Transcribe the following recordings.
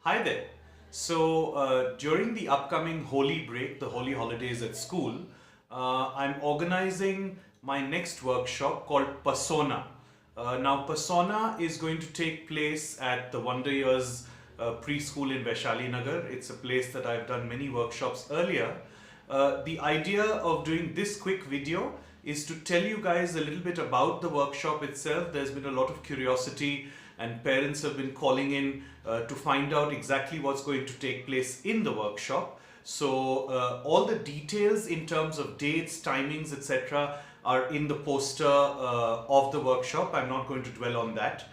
Hi there. So, during the upcoming holy break, the holy holidays at school, I'm organizing my next workshop called Persona. Now, Persona is going to take place at the Wonder Years preschool in Vaishali Nagar. It's a place that I've done many workshops earlier. The idea of doing this quick video is to tell you guys a little bit about the workshop itself. There's been a lot of curiosity and parents have been calling in to find out exactly what's going to take place in the workshop. So all the details in terms of dates, timings, etc. are in the poster of the workshop. I'm not going to dwell on that.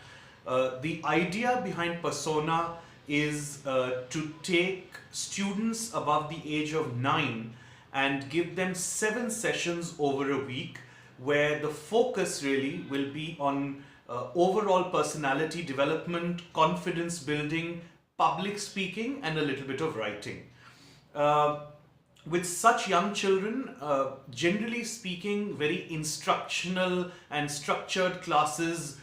The idea behind Persona is to take students above the age of 9 and give them 7 sessions over a week where the focus really will be on overall personality development, confidence building, public speaking, and a little bit of writing. With such young children, generally speaking, very instructional and structured classes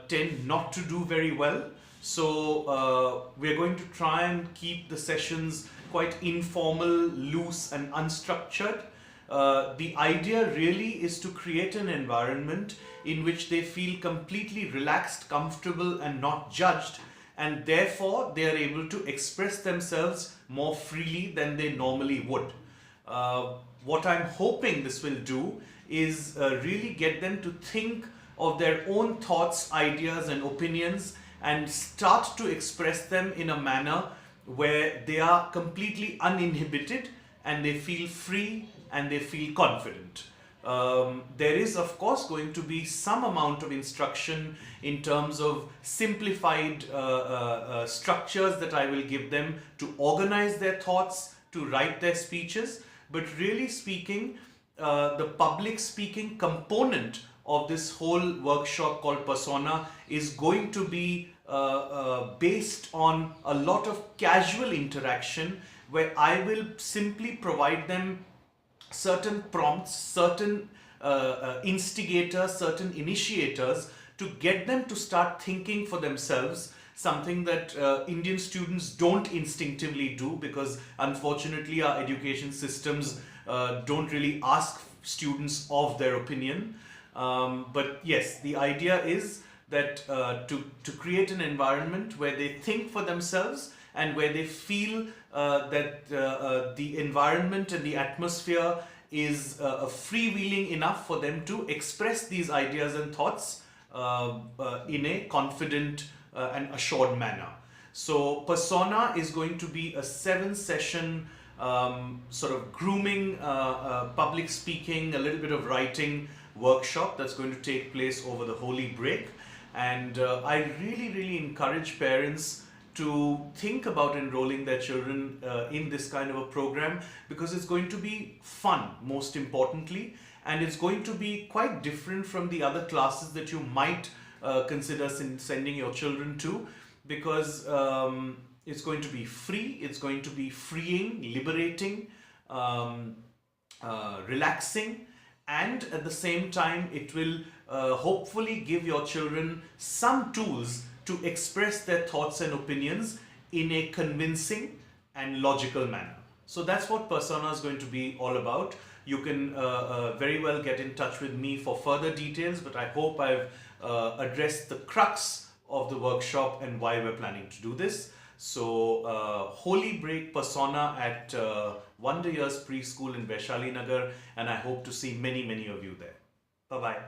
tend not to do very well. So we're going to try and keep the sessions quite informal, loose, and unstructured. The idea really is to create an environment in which they feel completely relaxed, comfortable, and not judged, and therefore they are able to express themselves more freely than they normally would. What I'm hoping this will do is really get them to think of their own thoughts, ideas, and opinions and start to express them in a manner where they are completely uninhibited and they feel free and they feel confident. There is of course going to be some amount of instruction in terms of simplified structures that I will give them to organize their thoughts, to write their speeches, but really speaking, the public speaking component of this whole workshop called Persona is going to be based on a lot of casual interaction where I will simply provide them certain prompts, certain instigators, certain initiators to get them to start thinking for themselves, something that Indian students don't instinctively do because unfortunately our education systems don't really ask students of their opinion. But yes, the idea is that to create an environment where they think for themselves and where they feel that the environment and the atmosphere is freewheeling enough for them to express these ideas and thoughts in a confident and assured manner. So Persona is going to be a 7-session sort of grooming, public speaking, a little bit of writing workshop that's going to take place over the holy break. And I really encourage parents to think about enrolling their children in this kind of a program because it's going to be fun, most importantly, and it's going to be quite different from the other classes that you might consider sending your children to, because it's going to be free, it's going to be freeing, liberating, relaxing, and at the same time it will hopefully give your children some tools to express their thoughts and opinions in a convincing and logical manner. So that's what Persona is going to be all about. You can very well get in touch with me for further details, but I hope I've addressed the crux of the workshop and why we're planning to do this. So Holy Break Persona at Wonder Years Preschool in Vaishali Nagar, and I hope to see many of you there. Bye-bye.